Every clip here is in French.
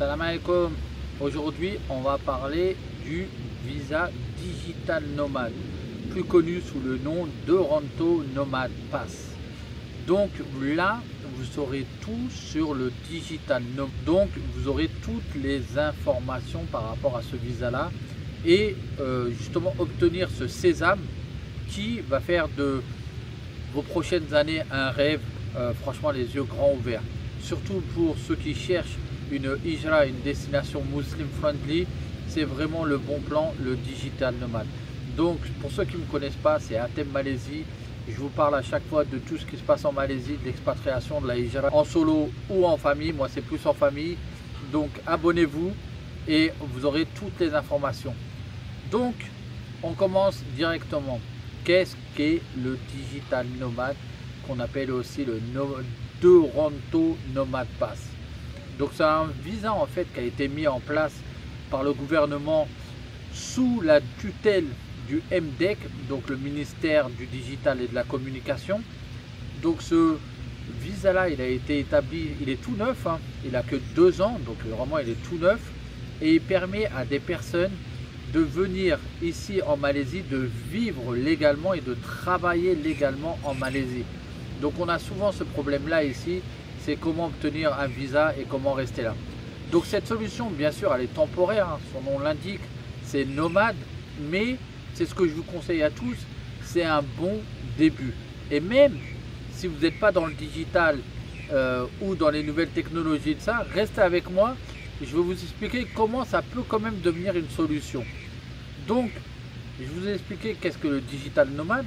Salam alaikum. Aujourd'hui, on va parler du visa Digital Nomad, plus connu sous le nom d'Euronto Nomad Pass. Donc là, vous saurez tout sur le Digital Nomad. Donc vous aurez toutes les informations par rapport à ce visa-là et justement obtenir ce sésame qui va faire de vos prochaines années un rêve, franchement les yeux grands ouverts. Surtout pour ceux qui cherchent une hijra, une destination muslim friendly, c'est vraiment le bon plan, le Digital Nomad. Donc pour ceux qui ne me connaissent pas, c'est Hatem Malaisie. Je vous parle à chaque fois de tout ce qui se passe en Malaisie, de l'expatriation, de la hijra, en solo ou en famille. Moi c'est plus en famille. Donc abonnez-vous et vous aurez toutes les informations. Donc on commence directement. Qu'est-ce qu'est le Digital Nomad, qu'on appelle aussi le d'Euronto Nomad Pass? Donc c'est un visa en fait qui a été mis en place par le gouvernement sous la tutelle du MDEC, donc le ministère du Digital et de la Communication. Donc ce visa là, il a été établi, il est tout neuf, hein, il a que 2 ans, donc vraiment il est tout neuf, et il permet à des personnes de venir ici en Malaisie, de vivre légalement et de travailler légalement en Malaisie. Donc on a souvent ce problème là ici, c'est comment obtenir un visa et comment rester là. Donc cette solution, bien sûr, elle est temporaire, hein, son nom l'indique, c'est nomade, mais c'est ce que je vous conseille à tous, c'est un bon début. Et même si vous n'êtes pas dans le digital ou dans les nouvelles technologies de ça, restez avec moi, je vais vous expliquer comment ça peut quand même devenir une solution. Donc, je vous ai expliqué qu'est-ce que le Digital Nomad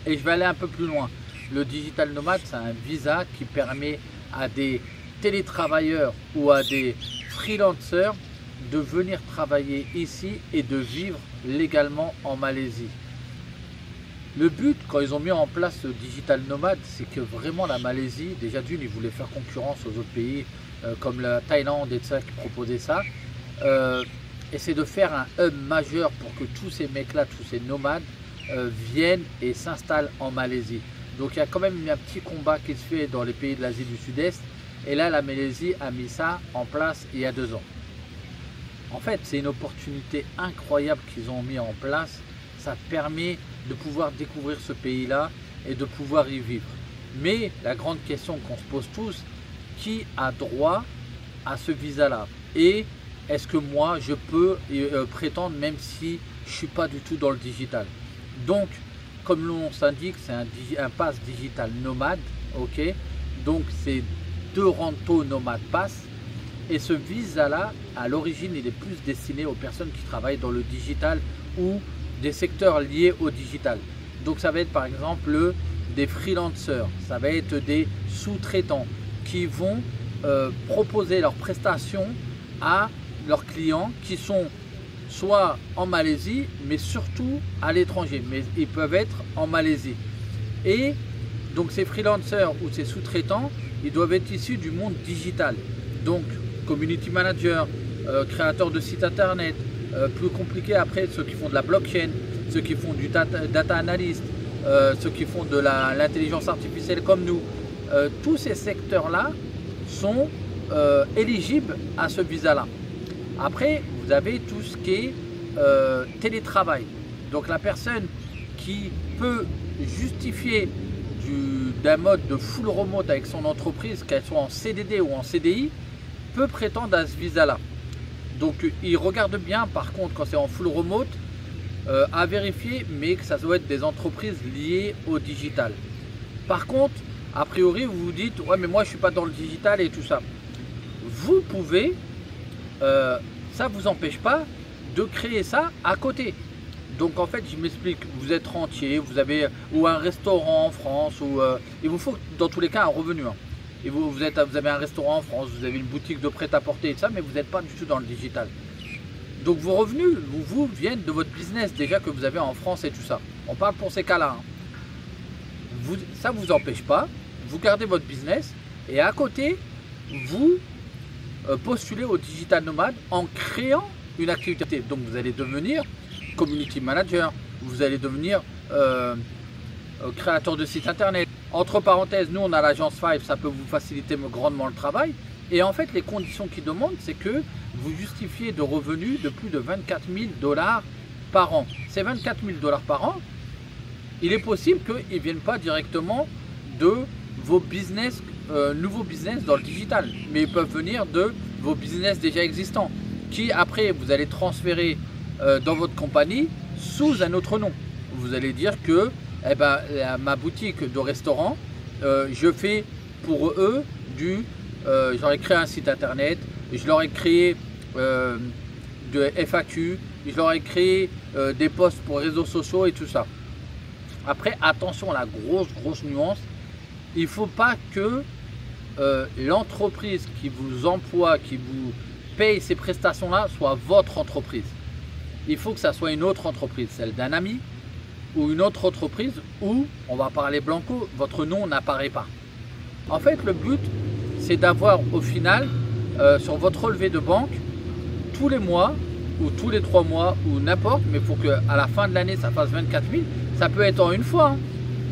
et je vais aller un peu plus loin. Le Digital Nomad, c'est un visa qui permet à des télétravailleurs ou à des freelancers de venir travailler ici et de vivre légalement en Malaisie. Le but, quand ils ont mis en place ce Digital Nomad, c'est que vraiment la Malaisie, déjà d'une, ils voulaient faire concurrence aux autres pays comme la Thaïlande et tout ça qui proposaient ça. Et c'est de faire un hub majeur pour que tous ces mecs-là, tous ces nomades viennent et s'installent en Malaisie. Donc il y a quand même un petit combat qui se fait dans les pays de l'Asie du Sud-Est. Et là, la Malaisie a mis ça en place il y a 2 ans. En fait, c'est une opportunité incroyable qu'ils ont mis en place. Ça permet de pouvoir découvrir ce pays-là et de pouvoir y vivre. Mais la grande question qu'on se pose tous, qui a droit à ce visa-là? Et est-ce que moi, je peux prétendre même si je ne suis pas du tout dans le digital? Donc, comme l'on s'indique, c'est un pass digital nomade, ok? Donc, c'est d'Euronto Nomad Pass. Et ce visa-là, à l'origine, il est plus destiné aux personnes qui travaillent dans le digital ou des secteurs liés au digital. Donc, ça va être par exemple des freelancers, ça va être des sous-traitants qui vont proposer leurs prestations à leurs clients qui sont soit en Malaisie, mais surtout à l'étranger. Mais ils peuvent être en Malaisie. Et donc ces freelancers ou ces sous-traitants, ils doivent être issus du monde digital. Donc community manager, créateur de sites internet, plus compliqué après ceux qui font de la blockchain, ceux qui font du data analyst, ceux qui font de l'intelligence artificielle comme nous. Tous ces secteurs-là sont éligibles à ce visa-là. Après, vous avez tout ce qui est télétravail. Donc la personne qui peut justifier d'un mode de full remote avec son entreprise, qu'elle soit en CDD ou en CDI, peut prétendre à ce visa-là. Donc il regarde bien, par contre, quand c'est en full remote, à vérifier, mais que ça doit être des entreprises liées au digital. Par contre, a priori, vous vous dites, ouais, mais moi je suis pas dans le digital et tout ça. Vous pouvez, ça ne vous empêche pas de créer ça à côté. Donc en fait, je m'explique, vous êtes rentier, vous avez ou un restaurant en France, ou il vous faut dans tous les cas un revenu. Hein. Et vous avez un restaurant en France, vous avez une boutique de prêt-à-porter et tout ça, mais vous n'êtes pas du tout dans le digital. Donc vos revenus, vous viennent de votre business déjà que vous avez en France et tout ça. On parle pour ces cas-là. Hein. Ça ne vous empêche pas, vous gardez votre business et à côté, vous postulez au Digital Nomad en créant une activité. Donc vous allez devenir community manager, vous allez devenir créateur de site internet. Entre parenthèses, nous on a l'agence 5, ça peut vous faciliter grandement le travail. Et en fait, les conditions qu'ils demandent, c'est que vous justifiez de revenus de plus de 24 000 $ par an. Ces 24 000 $ par an, il est possible qu'ils ne viennent pas directement de vos business, nouveaux business dans le digital, mais ils peuvent venir de vos business déjà existants, qui après vous allez transférer dans votre compagnie sous un autre nom. Vous allez dire que eh ben, ma boutique de restaurant, je fais pour eux je leur ai créé un site internet, je leur ai créé de FAQ, je leur ai créé des posts pour réseaux sociaux et tout ça. Après, attention à la grosse nuance, il ne faut pas que l'entreprise qui vous emploie, qui vous paye ces prestations-là, soit votre entreprise. Il faut que ça soit une autre entreprise, celle d'un ami ou une autre entreprise où, on va parler blanco, votre nom n'apparaît pas. En fait, le but, c'est d'avoir au final, sur votre relevé de banque, tous les mois ou tous les 3 mois ou n'importe, mais il faut qu'à la fin de l'année, ça fasse 24 000. Ça peut être en une fois.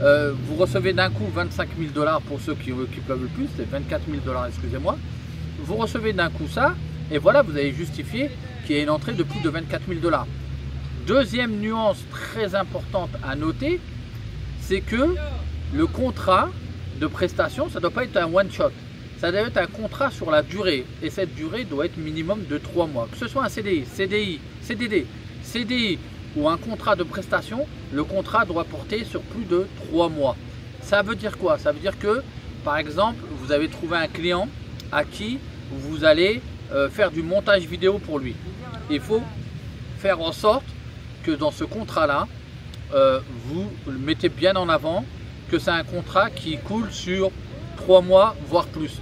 Vous recevez d'un coup 25 000 $ pour ceux qui peuvent le plus, c'est 24 000 $, excusez-moi. Vous recevez d'un coup ça, et voilà, vous avez justifié qu'il y ait une entrée de plus de 24 000 $. Deuxième nuance très importante à noter, c'est que le contrat de prestation, ça ne doit pas être un one-shot. Ça doit être un contrat sur la durée. Et cette durée doit être minimum de 3 mois. Que ce soit un CDI, CDI, CDD, CDI ou un contrat de prestation, le contrat doit porter sur plus de 3 mois. Ça veut dire quoi? Ça veut dire que, par exemple, vous avez trouvé un client à qui vous allez faire du montage vidéo pour lui. Il faut faire en sorte que dans ce contrat-là, vous le mettez bien en avant, que c'est un contrat qui coule sur 3 mois, voire plus.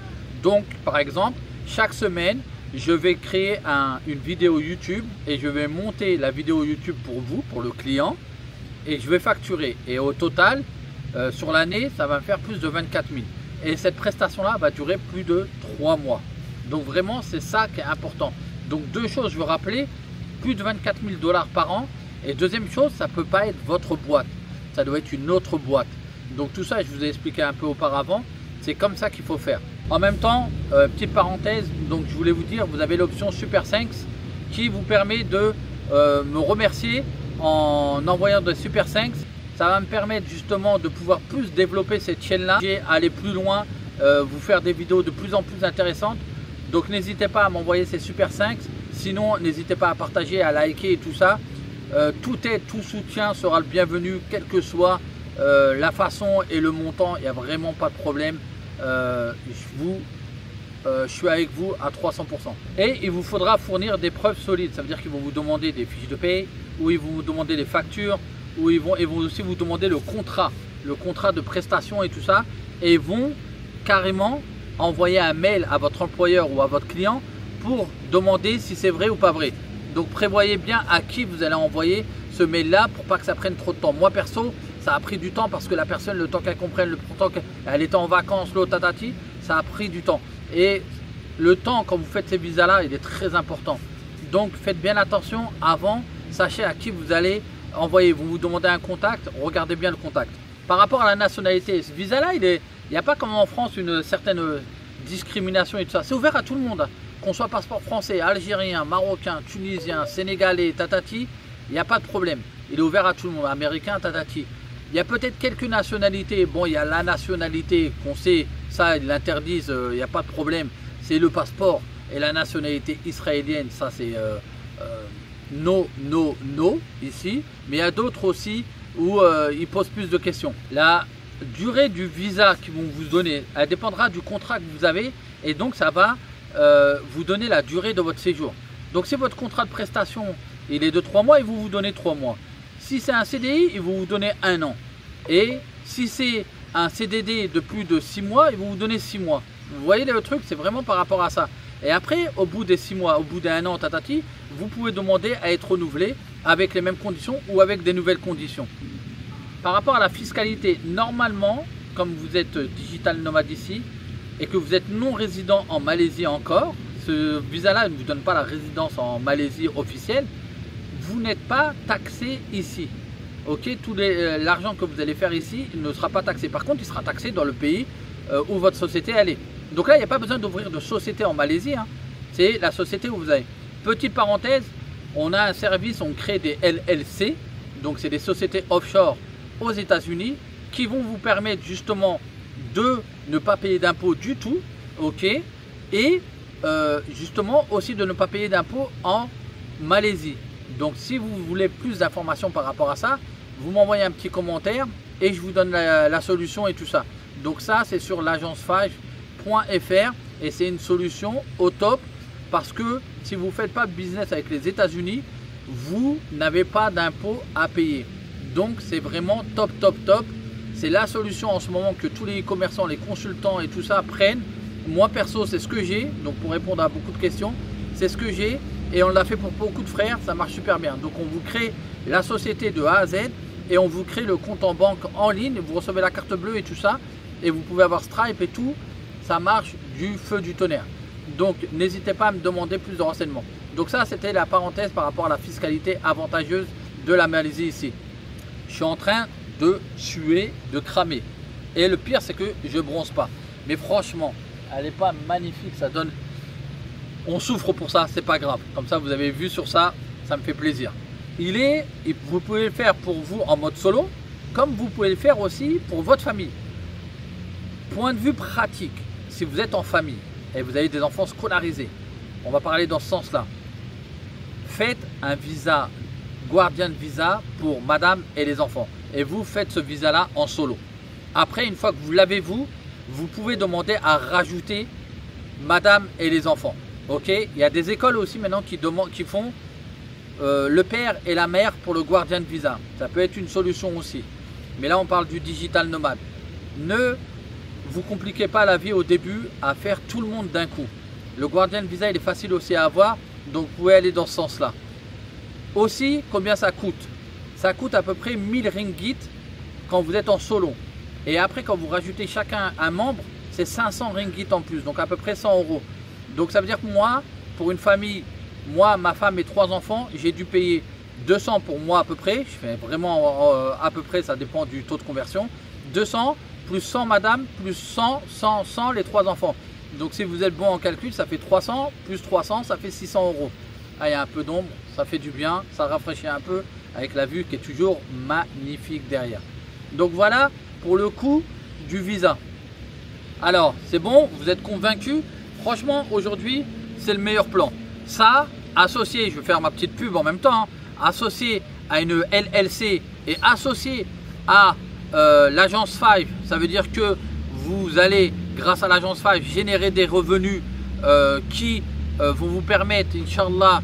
Donc, par exemple, chaque semaine, je vais créer une vidéo YouTube et je vais monter la vidéo YouTube pour vous, pour le client, et je vais facturer. Et au total, sur l'année, ça va me faire plus de 24 000. Et cette prestation-là va durer plus de 3 mois. Donc vraiment, c'est ça qui est important. Donc deux choses, je veux rappeler, plus de 24 000 $ par an. Et deuxième chose, ça ne peut pas être votre boîte. Ça doit être une autre boîte. Donc tout ça, je vous ai expliqué un peu auparavant. C'est comme ça qu'il faut faire. En même temps, petite parenthèse, donc je voulais vous dire, vous avez l'option Super Thanks qui vous permet de me remercier en envoyant de Super Thanks. Ça va me permettre justement de pouvoir plus développer cette chaîne-là, aller plus loin, vous faire des vidéos de plus en plus intéressantes. Donc n'hésitez pas à m'envoyer ces Super Thanks. Sinon, n'hésitez pas à partager, à liker et tout ça. Tout soutien sera le bienvenu, quelle que soit la façon et le montant. Il n'y a vraiment pas de problème. Je suis avec vous à 300%. Et il vous faudra fournir des preuves solides. Ça veut dire qu'ils vont vous demander des fiches de paye, ou ils vont vous demander des factures, ou ils vont aussi vous demander le contrat de prestation et tout ça. Et ils vont carrément envoyer un mail à votre employeur ou à votre client pour demander si c'est vrai ou pas vrai. Donc prévoyez bien à qui vous allez envoyer ce mail là pour pas que ça prenne trop de temps. Moi perso, ça a pris du temps parce que la personne, le temps qu'elle comprenne, le temps qu'elle était en vacances, l'autre tatati, ça a pris du temps. Et le temps quand vous faites ces visas là, il est très important. Donc faites bien attention avant, sachez à qui vous allez envoyer. Vous vous demandez un contact, regardez bien le contact. Par rapport à la nationalité, ce visa là, il n'y a pas comme en France une certaine discrimination et tout ça. C'est ouvert à tout le monde. Qu'on soit passeport français, algérien, marocain, tunisien, sénégalais, tatati, il n'y a pas de problème. Il est ouvert à tout le monde, américain, tatati. Il y a peut-être quelques nationalités. Bon, il y a la nationalité qu'on sait, ça ils l'interdisent, il n'y a pas de problème. C'est le passeport et la nationalité israélienne, ça c'est no ici. Mais il y a d'autres aussi où ils posent plus de questions. La durée du visa qu'ils vont vous donner, elle dépendra du contrat que vous avez et donc ça va vous donner la durée de votre séjour. Donc si votre contrat de prestation il est de 3 mois, ils vont vous donner 3 mois. Si c'est un CDI, ils vont vous donner 1 an. Et si c'est un CDD de plus de 6 mois, ils vont vous donner 6 mois. Vous voyez le truc, c'est vraiment par rapport à ça. Et après, au bout des 6 mois, au bout d'1 an, tatati, vous pouvez demander à être renouvelé avec les mêmes conditions ou avec des nouvelles conditions. Par rapport à la fiscalité, normalement, comme vous êtes digital nomade ici et que vous êtes non résident en Malaisie encore, ce visa-là ne vous donne pas la résidence en Malaisie officielle, vous n'êtes pas taxé ici. Ok, l'argent que vous allez faire ici il ne sera pas taxé. Par contre, il sera taxé dans le pays où votre société elle est. Donc là, il n'y a pas besoin d'ouvrir de société en Malaisie, hein. C'est la société où vous avez. Petite parenthèse, on a un service, on crée des LLC, donc c'est des sociétés offshore aux États-Unis qui vont vous permettre justement de ne pas payer d'impôts du tout, ok, et justement aussi de ne pas payer d'impôts en Malaisie. Donc si vous voulez plus d'informations par rapport à ça, vous m'envoyez un petit commentaire et je vous donne la solution et tout ça. Donc ça, c'est sur l'agencefage.fr et c'est une solution au top parce que si vous ne faites pas de business avec les États-Unis, vous n'avez pas d'impôts à payer. Donc c'est vraiment top, top, top. C'est la solution en ce moment que tous les commerçants, les consultants et tout ça prennent. Moi perso, c'est ce que j'ai. Donc pour répondre à beaucoup de questions, c'est ce que j'ai. Et on l'a fait pour beaucoup de frères, ça marche super bien. Donc on vous crée la société de A à Z et on vous crée le compte en banque en ligne. Vous recevez la carte bleue et tout ça. Et vous pouvez avoir Stripe et tout. Ça marche du feu du tonnerre. Donc n'hésitez pas à me demander plus de renseignements. Donc ça, c'était la parenthèse par rapport à la fiscalité avantageuse de la Malaisie ici. Je suis en train de suer, de cramer. Et le pire, c'est que je bronze pas. Mais franchement, elle n'est pas magnifique. Ça donne... On souffre pour ça, c'est pas grave. Comme ça, vous avez vu sur ça, ça me fait plaisir. Vous pouvez le faire pour vous en mode solo, comme vous pouvez le faire aussi pour votre famille. Point de vue pratique, si vous êtes en famille et vous avez des enfants scolarisés, on va parler dans ce sens-là. Faites un visa, Guardian Visa pour madame et les enfants. Et vous faites ce visa-là en solo. Après, une fois que vous l'avez vous pouvez demander à rajouter madame et les enfants. Ok, il y a des écoles aussi maintenant qui font le père et la mère pour le Guardian Visa. Ça peut être une solution aussi. Mais là, on parle du digital nomade. Ne vous compliquez pas la vie au début à faire tout le monde d'un coup. Le Guardian Visa, il est facile aussi à avoir. Donc, vous pouvez aller dans ce sens-là. Aussi, combien ça coûte? Ça coûte à peu près 1000 ringgit quand vous êtes en solo. Et après, quand vous rajoutez chacun un membre, c'est 500 ringgit en plus. Donc, à peu près 100 €. Donc ça veut dire que moi, pour une famille, moi, ma femme et 3 enfants, j'ai dû payer 200 pour moi à peu près. Je fais vraiment à peu près, ça dépend du taux de conversion. 200 plus 100 madame, plus 100, 100, 100 les 3 enfants. Donc si vous êtes bon en calcul, ça fait 300 plus 300, ça fait 600 €. Ah, il y a un peu d'ombre, ça fait du bien, ça rafraîchit un peu avec la vue qui est toujours magnifique derrière. Donc voilà pour le coût du visa. Alors c'est bon, vous êtes convaincus? Franchement, aujourd'hui, c'est le meilleur plan. Ça, associé, je vais faire ma petite pub en même temps, hein, associé à une LLC et associé à l'agence 5, ça veut dire que vous allez, grâce à l'agence 5, générer des revenus qui vont vous permettre, Inch'Allah,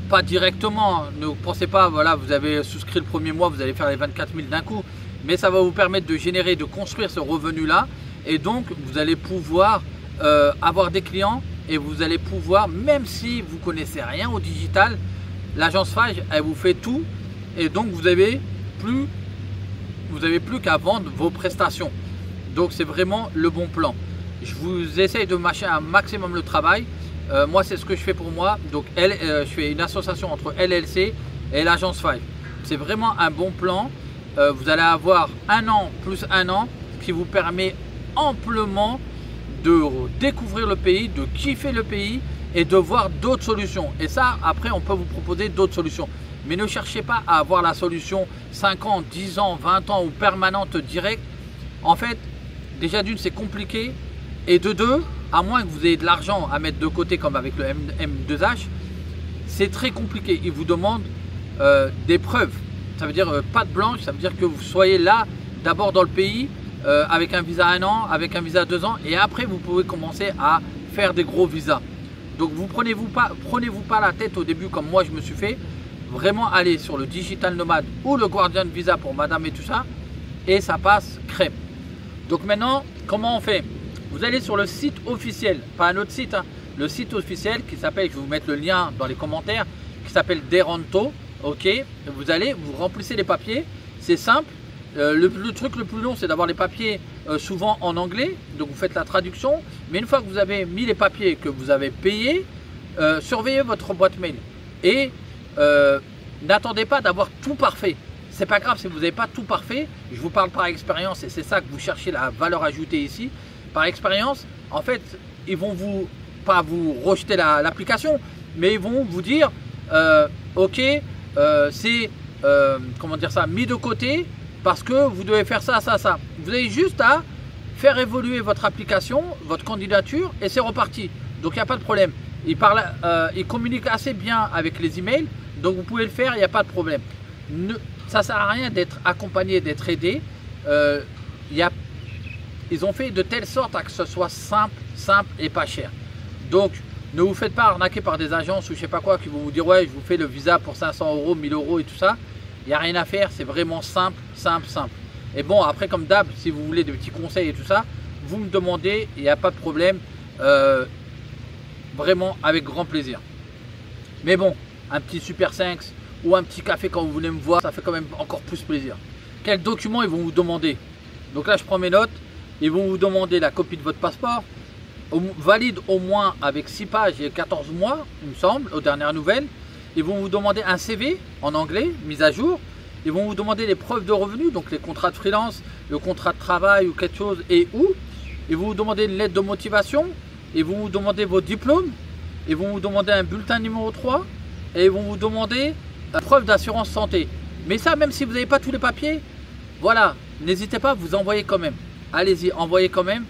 pas directement, ne pensez pas, voilà, vous avez souscrit le premier mois, vous allez faire les 24 000 d'un coup, mais ça va vous permettre de générer, de construire ce revenu-là et donc vous allez pouvoir avoir des clients et vous allez pouvoir, même si vous connaissez rien au digital, l'agence Fage, elle vous fait tout et donc vous avez plus qu'à vendre vos prestations. Donc c'est vraiment le bon plan. Je vous essaye de mâcher un maximum le travail. Moi, c'est ce que je fais pour moi. Donc je fais une association entre LLC et l'agence Fage. C'est vraiment un bon plan. Vous allez avoir 1 an plus 1 an, ce qui vous permet amplement de découvrir le pays, de kiffer le pays et de voir d'autres solutions. Et ça, après, on peut vous proposer d'autres solutions. Mais ne cherchez pas à avoir la solution 5 ans, 10 ans, 20 ans ou permanente directe. En fait, déjà d'une, c'est compliqué. Et de deux, à moins que vous ayez de l'argent à mettre de côté comme avec le M2H, c'est très compliqué. Il vous demande des preuves. Ça veut dire patte blanche, ça veut dire que vous soyez là d'abord dans le pays avec un visa 1 an, avec un visa 2 ans et après vous pouvez commencer à faire des gros visas. Donc vous prenez-vous pas la tête au début comme moi je me suis fait. Vraiment aller sur le Digital Nomade ou le Guardian Visa pour madame et tout ça et ça passe crème. Donc maintenant, comment on fait? Vous allez sur le site officiel, pas un autre site, hein, le site officiel qui s'appelle, je vais vous mettre le lien dans les commentaires, qui s'appelle Deranto. Ok, vous remplissez les papiers, c'est simple. Le truc le plus long, c'est d'avoir les papiers souvent en anglais, donc vous faites la traduction. Mais une fois que vous avez mis les papiers, que vous avez payé, surveillez votre boîte mail et n'attendez pas d'avoir tout parfait. C'est pas grave si vous n'avez pas tout parfait. Je vous parle par expérience et c'est ça que vous cherchez la valeur ajoutée ici. Par expérience, en fait, ils vont pas vous rejeter l'application, mais ils vont vous dire ok, c'est comment dire ça, mis de côté parce que vous devez faire ça, ça, ça. Vous avez juste à faire évoluer votre application, votre candidature et c'est reparti. Donc il n'y a pas de problème. Ils communiquent assez bien avec les emails, donc vous pouvez le faire, il n'y a pas de problème. Ça ne sert à rien d'être accompagné, d'être aidé. Ils ont fait de telle sorte à que ce soit simple et pas cher. Donc ne vous faites pas arnaquer par des agences ou je sais pas quoi qui vont vous dire ouais je vous fais le visa pour 500 €, 1000 € et tout ça. Il n'y a rien à faire, c'est vraiment simple. Et bon, après comme d'hab, si vous voulez des petits conseils et tout ça, vous me demandez, il n'y a pas de problème. Vraiment avec grand plaisir. Mais bon, un petit Super 5 ou un petit café quand vous voulez me voir, ça fait quand même encore plus plaisir. Quels documents ils vont vous demander? Donc là je prends mes notes. Ils vont vous demander la copie de votre passeport, valide au moins avec 6 pages et 14 mois, il me semble, aux dernières nouvelles. Ils vont vous demander un CV en anglais, mis à jour. Ils vont vous demander les preuves de revenus, donc les contrats de freelance, le contrat de travail ou quelque chose et où. Ils vont vous demander une lettre de motivation. Ils vont vous demander vos diplômes. Ils vont vous demander un bulletin numéro 3. Et ils vont vous demander une preuve d'assurance santé. Mais ça, même si vous n'avez pas tous les papiers, voilà, n'hésitez pas, vous envoyez quand même. Allez-y, envoyez quand même.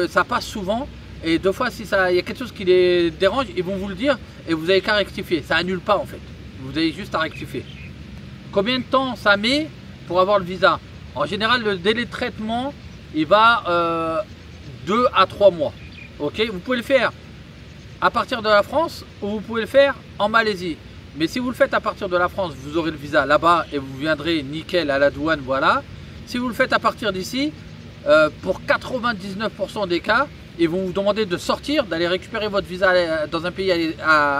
Ça passe souvent. Et deux fois, si il y a quelque chose qui les dérange, ils vont vous le dire et vous n'avez qu'à rectifier. Ça annule pas en fait. Vous avez juste à rectifier. Combien de temps ça met pour avoir le visa? En général, le délai de traitement, il va 2 à 3 mois. Ok, vous pouvez le faire à partir de la France ou vous pouvez le faire en Malaisie. Mais si vous le faites à partir de la France, vous aurez le visa là-bas et vous viendrez nickel à la douane, voilà. Si vous le faites à partir d'ici, pour 99% des cas, ils vont vous demander de sortir, d'aller récupérer votre visa dans un pays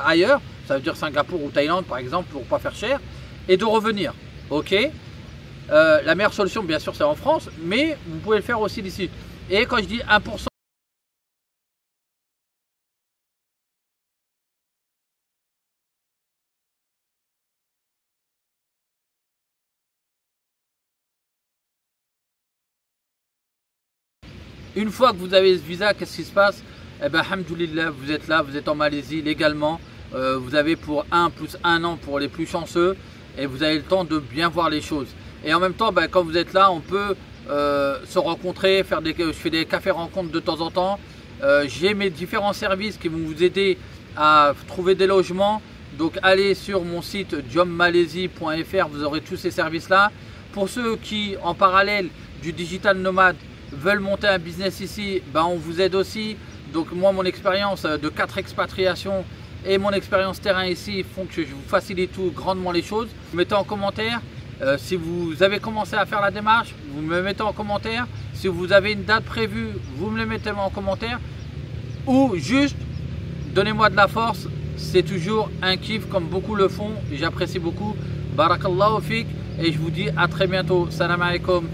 ailleurs, ça veut dire Singapour ou Thaïlande par exemple, pour pas faire cher, et de revenir. Ok, la meilleure solution bien sûr c'est en France, mais vous pouvez le faire aussi d'ici. Et quand je dis 1%, une fois que vous avez ce visa, qu'est-ce qui se passe? Eh bien, alhamdoulilah, vous êtes là, vous êtes en Malaisie légalement. Vous avez pour 1 plus 1 an pour les plus chanceux et vous avez le temps de bien voir les choses. Et en même temps, ben, quand vous êtes là, on peut se rencontrer, je fais des cafés rencontres de temps en temps. J'ai mes différents services qui vont vous aider à trouver des logements. Donc allez sur mon site jobmalaisie.fr, vous aurez tous ces services là. Pour ceux qui en parallèle du digital nomade veulent monter un business ici, ben on vous aide aussi. Donc moi mon expérience de 4 expatriations et mon expérience terrain ici font que je vous facilite grandement les choses. Mettez en commentaire si vous avez commencé à faire la démarche, vous me mettez en commentaire. Si vous avez une date prévue, vous me le mettez en commentaire. Ou juste donnez-moi de la force, c'est toujours un kiff comme beaucoup le font et j'apprécie beaucoup. Barakallahu fik et je vous dis à très bientôt. Salam alaikum.